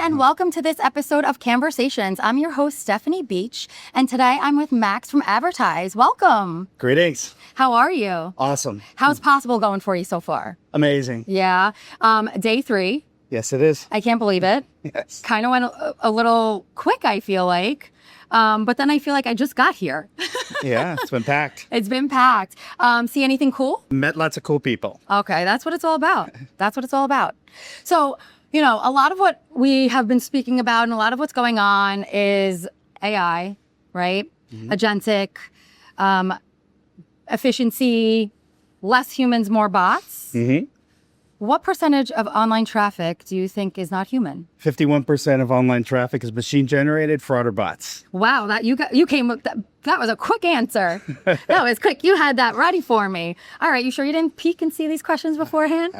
and welcome to this episode of Cannesversations. I'm your host, Stephanie Beach, and today I'm with Max from Advertise. Welcome. Greetings. How are you? Awesome. How's possible going for you so far? Amazing. Yeah. Day 3. Yes, it is. I can't believe it. Yes. Kind of went a little quick, I feel like. But then I feel like I just got here. Yeah, it's been packed. It's been packed. See anything cool? Met lots of cool people. Okay, that's what it's all about. That's what it's all about. So, you know, a lot of what we have been speaking about and a lot of what's going on is AI, right? Agentic, efficiency, less humans, more bots. What percentage of online traffic do you think is not human? 51% of online traffic is machine generated, fraud or bots. Wow, you came with that was a quick answer. That was quick. You had that ready for me. All right, you sure you didn't peek and see these questions beforehand?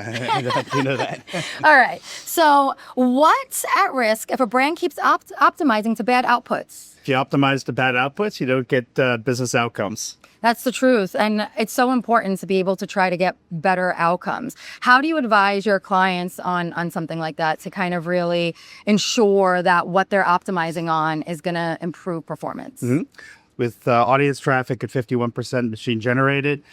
You know that. All right. So, what's at risk if a brand keeps optimizing to bad outputs? If you optimize to bad outputs, you don't get business outcomes. That's the truth. And it's so important to be able to try to get better outcomes. How do you advise your clients on something like that to kind of really ensure that what they're optimizing on is going to improve performance? With audience traffic at 51% machine generated,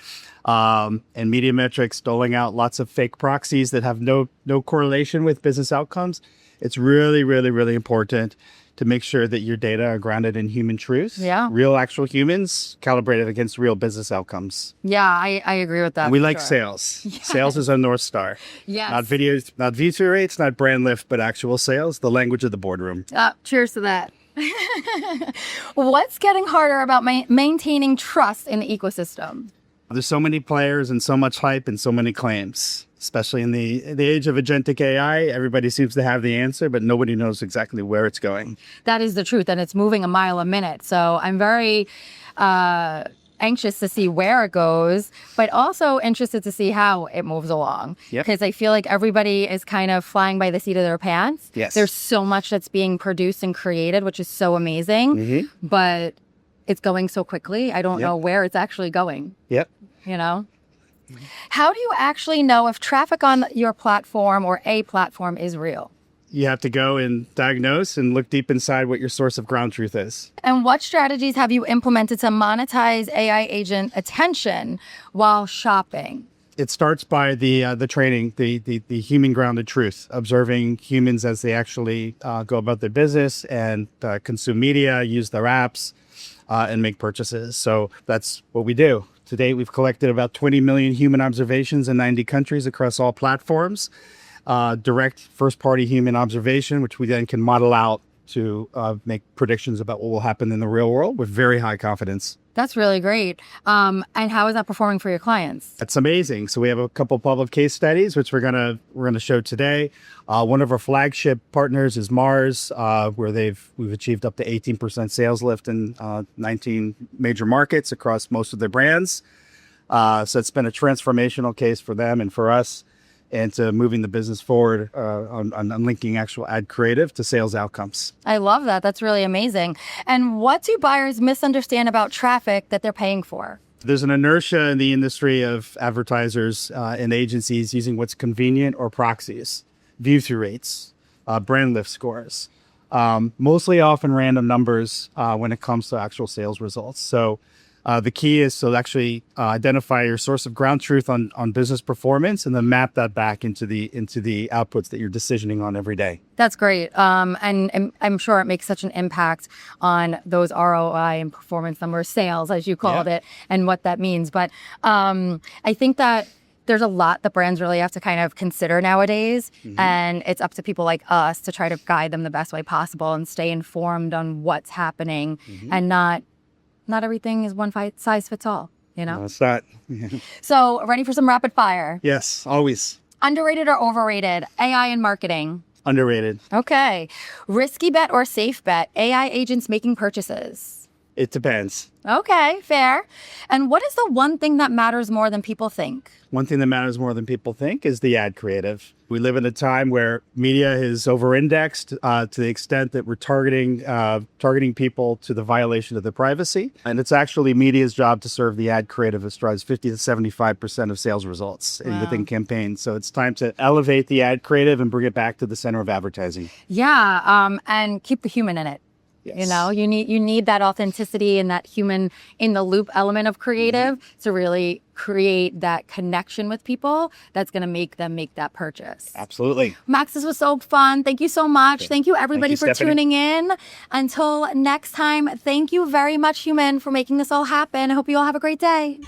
and media metrics doling out lots of fake proxies that have no correlation with business outcomes, it's really, really, really important to make sure that your data are grounded in human truth. Yeah. Real actual humans calibrated against real business outcomes. Yeah, I agree with that. And we like sure. sales. Yes. Sales is our North Star. Yes. Not videos, not view-through rates, not brand lift, but actual sales, the language of the boardroom. Cheers to that. What's getting harder about maintaining trust in the ecosystem? There's so many players and so much hype and so many claims, especially in the age of agentic AI. Everybody seems to have the answer, but nobody knows exactly where it's going. That is the truth, and it's moving a mile a minute. So I'm very anxious to see where it goes, but also interested to see how it moves along. Yep. Because I feel like everybody is kind of flying by the seat of their pants. Yes. There's so much that's being produced and created, which is so amazing, but it's going so quickly. I don't know where it's actually going. Yep. You know? How do you actually know if traffic on your platform or a platform is real? You have to go and diagnose and look deep inside what your source of ground truth is. And what strategies have you implemented to monetize AI agent attention while shopping? It starts by the training, the human grounded truth, observing humans as they actually go about their business and consume media, use their apps, and make purchases. So that's what we do. To date, we've collected about 20 million human observations in 90 countries across all platforms. Direct first-party human observation, which we then can model out to make predictions about what will happen in the real world with very high confidence. That's really great. And how is that performing for your clients? That's amazing. So we have a couple public case studies, which we're gonna show today. One of our flagship partners is Mars, where we've achieved up to 18% sales lift in 19 major markets across most of their brands. So it's been a transformational case for them and for us, and to moving the business forward on linking actual ad creative to sales outcomes. I love that. That's really amazing. And what do buyers misunderstand about traffic that they're paying for? There's an inertia in the industry of advertisers and agencies using what's convenient or proxies, view-through rates, brand lift scores, mostly often random numbers when it comes to actual sales results. So the key is to actually identify your source of ground truth on business performance and then map that back into the outputs that you're decisioning on every day. That's great. And I'm sure it makes such an impact on those ROI and performance numbers, sales, as you called it, and what that means. But I think that there's a lot that brands really have to kind of consider nowadays. And it's up to people like us to try to guide them the best way possible and stay informed on what's happening and not everything is one size fits all, you know? No, it's not. So, ready for some rapid fire? Yes, always. Underrated or overrated? AI in marketing? Underrated. Okay. Risky bet or safe bet? AI agents making purchases? It depends. Okay, fair. And what is the one thing that matters more than people think? One thing that matters more than people think is the ad creative. We live in a time where media is over-indexed to the extent that we're targeting people to the violation of their privacy. And it's actually media's job to serve the ad creative, which drives 50 to 75% of sales results within campaigns. So it's time to elevate the ad creative and bring it back to the center of advertising. Yeah, and keep the human in it. Yes. You know, you need that authenticity and that human in the loop element of creative to really create that connection with people that's going to make them make that purchase. Absolutely. Max, this was so fun. Thank you so much. Okay. Thank you everybody Thank you, for Stephanie. tuning in. Until next time, thank you very much, human, for making this all happen. I hope you all have a great day.